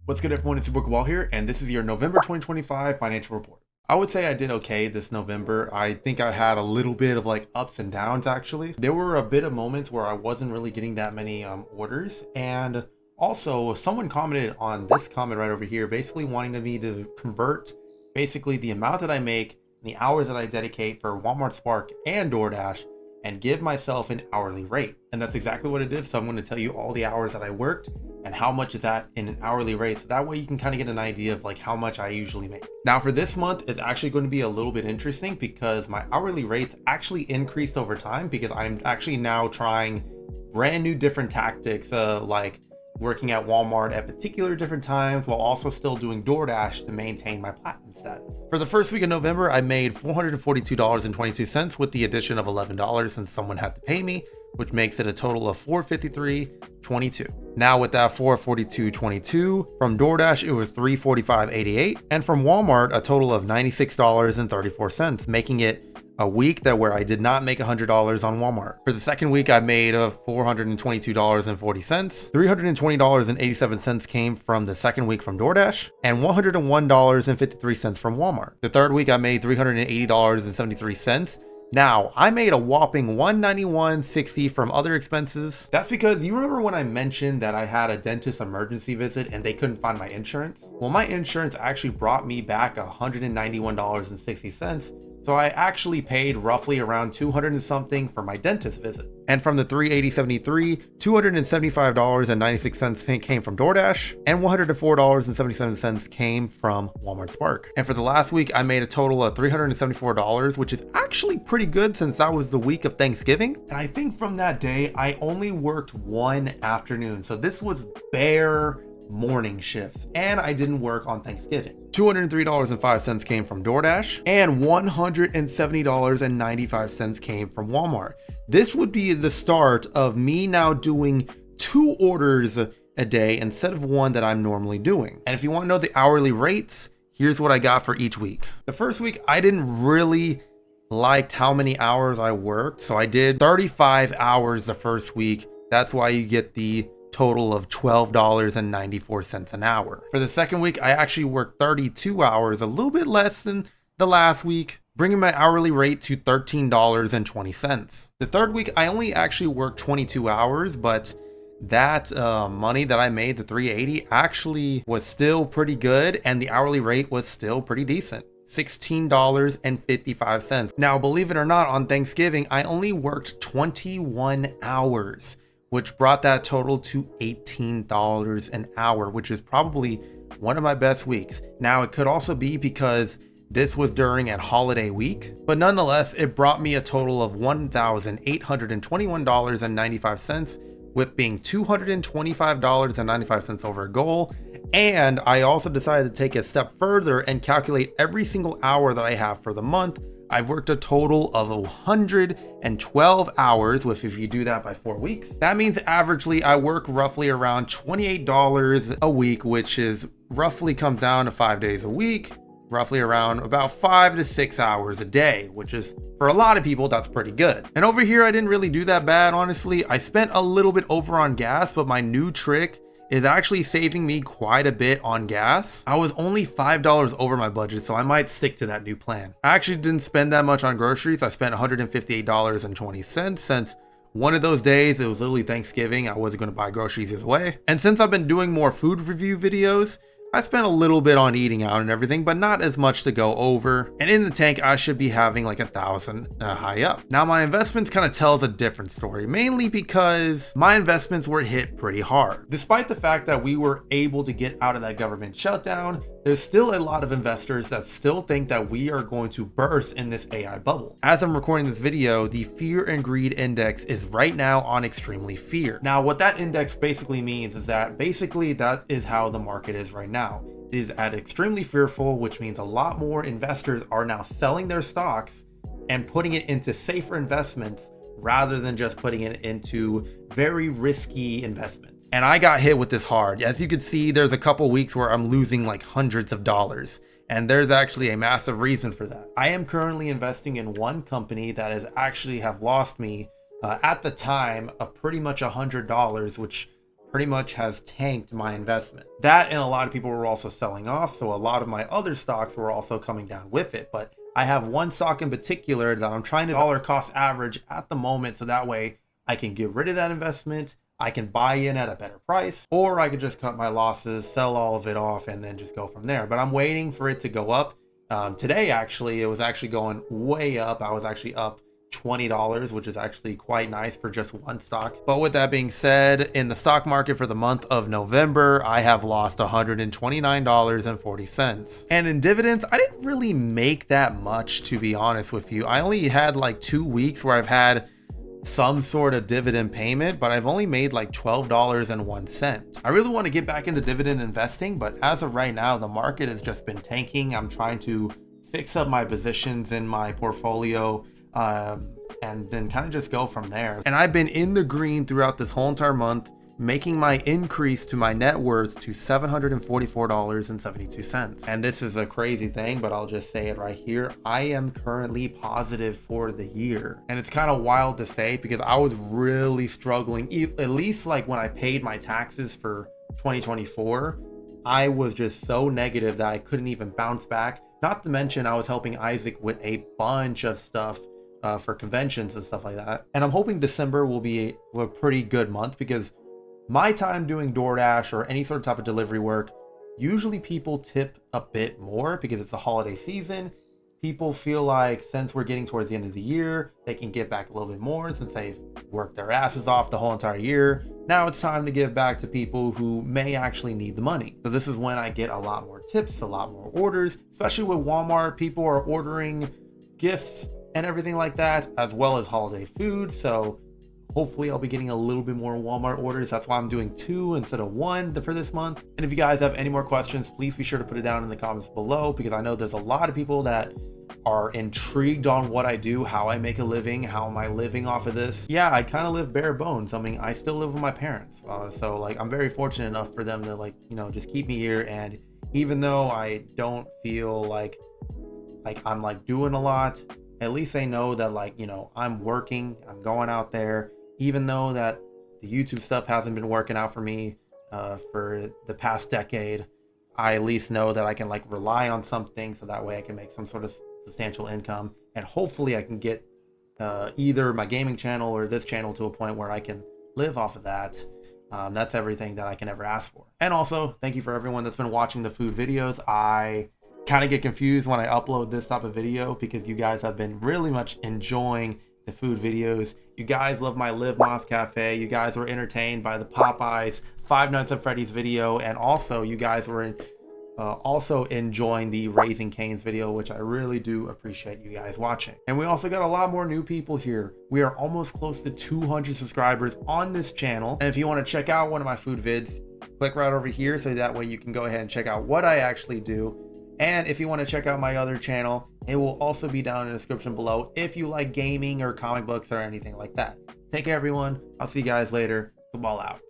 What's good, everyone? It's your Book Wall here, and this is your November 2025 financial report. I would say I did okay this November. I think I had a little bit of like ups and downs actually. There were a bit of moments where I wasn't really getting that many orders, and also someone commented on this comment right over here, basically wanting me to convert basically the amount that I make and the hours that I dedicate for Walmart Spark and Doordash and give myself an hourly rate. And that's exactly what it is. So I'm going to tell you all the hours that I worked and how much is that in an hourly rate. So that way you can kind of get an idea of like how much I usually make. Now for this month, it's actually going to be a little bit interesting because my hourly rates actually increased over time because I'm actually now trying brand new different tactics, like working at Walmart at particular different times while also still doing Doordash to maintain my platinum status. For the first week of November, I made $442.22 with the addition of $11 since someone had to pay me, which makes it a total of $453.22. Now with that $442.22 from Doordash, it was $345.88, and from Walmart, a total of $96.34, making it a week where I did not make $100 on Walmart. For the second week, I made $422.40. $320.87 came from the second week from Doordash, and $101.53 from Walmart. The third week, I made $380.73. Now, I made a whopping $191.60 from other expenses. That's because you remember when I mentioned that I had a dentist emergency visit and they couldn't find my insurance? Well, my insurance actually brought me back $191.60. So I actually paid roughly around $200 and something for my dentist visit. And from the $380.73, $275.96 came from Doordash, and $104.77 came from Walmart Spark. And for the last week, I made a total of $374, which is actually pretty good since that was the week of Thanksgiving. And I think from that day, I only worked one afternoon. So this was bare morning shifts, and I didn't work on Thanksgiving. $203.05 came from Doordash, and $170.95 came from Walmart. This would be the start of me now doing 2 orders a day instead of one that I'm normally doing. And if you want to know the hourly rates, here's what I got for each week. The first week, I didn't really like how many hours I worked, so I did 35 hours the first week. That's why you get the total of $12.94 an hour. For the second week, I actually worked 32 hours, a little bit less than the last week, bringing my hourly rate to $13.20. The third week, I only actually worked 22 hours, but that money that I made, the $380, actually was still pretty good, and the hourly rate was still pretty decent. $16.55. Now, believe it or not, on Thanksgiving, I only worked 21 hours. Which brought that total to $18 an hour, which is probably one of my best weeks. Now, it could also be because this was during a holiday week, but nonetheless, it brought me a total of $1,821.95, with being $225.95 over a goal. And I also decided to take a step further and calculate every single hour that I have for the month. I've worked a total of 112 hours, which if you do that by 4 weeks, that means averagely I work roughly around $28 a week, which is roughly comes down to 5 days a week, roughly around about 5 to 6 hours a day, which is for a lot of people, that's pretty good. And over here, I didn't really do that bad, honestly. I spent a little bit over on gas, but my new trick is actually saving me quite a bit on gas. I was only $5 over my budget, so I might stick to that new plan. I actually didn't spend that much on groceries. I spent $158.20 since one of those days, it was literally Thanksgiving. I wasn't going to buy groceries either way. And since I've been doing more food review videos, I spent a little bit on eating out and everything, but not as much to go over. And in the tank, I should be having like 1,000 high up. Now, my investments kind of tells a different story, mainly because my investments were hit pretty hard. Despite the fact that we were able to get out of that government shutdown, there's still a lot of investors that still think that we are going to burst in this AI bubble. As I'm recording this video, the fear and greed index is right now on extremely fear. Now, what that index basically means is that that is how the market is right now. It is at extremely fearful, which means a lot more investors are now selling their stocks and putting it into safer investments rather than just putting it into very risky investments. And I got hit with this hard. As you can see, there's a couple weeks where I'm losing like hundreds of dollars. And there's actually a massive reason for that. I am currently investing in one company that has actually have lost me at the time of pretty much $100, which pretty much has tanked my investment. That and a lot of people were also selling off, so a lot of my other stocks were also coming down with it. But I have one stock in particular that I'm trying to dollar cost average at the moment, so that way I can get rid of that investment, I can buy in at a better price, or I could just cut my losses, sell all of it off, and then just go from there. But I'm waiting for it to go up. Today, actually, it was actually going way up. I was actually up $20, which is actually quite nice for just one stock. But with that being said, in the stock market for the month of November, I have lost $129.40. And in dividends, I didn't really make that much, to be honest with you. I only had like 2 weeks where I've had some sort of dividend payment, but I've only made like $12.01. I really want to get back into dividend investing, but as of right now, the market has just been tanking. I'm trying to fix up my positions in my portfolio, and then kind of just go from there. And I've been in the green throughout this whole entire month, making my increase to my net worth to $744.72. And this is a crazy thing, but I'll just say it right here. I am currently positive for the year. And it's kind of wild to say because I was really struggling, at least like when I paid my taxes for 2024, I was just so negative that I couldn't even bounce back. Not to mention I was helping Isaac with a bunch of stuff for conventions and stuff like that. And I'm hoping December will be a pretty good month because my time doing Doordash or any sort of type of delivery work, usually people tip a bit more because it's the holiday season. People feel like since we're getting towards the end of the year, they can give back a little bit more since they've worked their asses off the whole entire year. Now it's time to give back to people who may actually need the money. So this is when I get a lot more tips, a lot more orders, especially with Walmart. People are ordering gifts and everything like that, as well as holiday food. So hopefully I'll be getting a little bit more Walmart orders. That's why I'm doing 2 instead of 1 for this month. And if you guys have any more questions, please be sure to put it down in the comments below, because I know there's a lot of people that are intrigued on what I do, how I make a living, how am I living off of this. Yeah, I kind of live bare bones. I mean, I still live with my parents. So like, I'm very fortunate enough for them to like, you know, just keep me here. And even though I don't feel like I'm like doing a lot, at least they know that like, you know, I'm working, I'm going out there. Even though that the YouTube stuff hasn't been working out for me for the past decade, I at least know that I can like rely on something, so that way I can make some sort of substantial income, and hopefully I can get either my gaming channel or this channel to a point where I can live off of that. That's everything that I can ever ask for. And also, thank you for everyone that's been watching the food videos. I kind of get confused when I upload this type of video because you guys have been really much enjoying the food videos. You guys love my Live Moss Cafe. You guys were entertained by the Popeyes Five Nights at Freddy's video, and also you guys were also enjoying the Raising Cane's video, which I really do appreciate you guys watching. And we also got a lot more new people here. We are almost close to 200 subscribers on this channel. And if you want to check out one of my food vids, click right over here, so that way you can go ahead and check out what I actually do. And if you want to check out my other channel, it will also be down in the description below if you like gaming or comic books or anything like that. Take care, everyone. I'll see you guys later. Football out.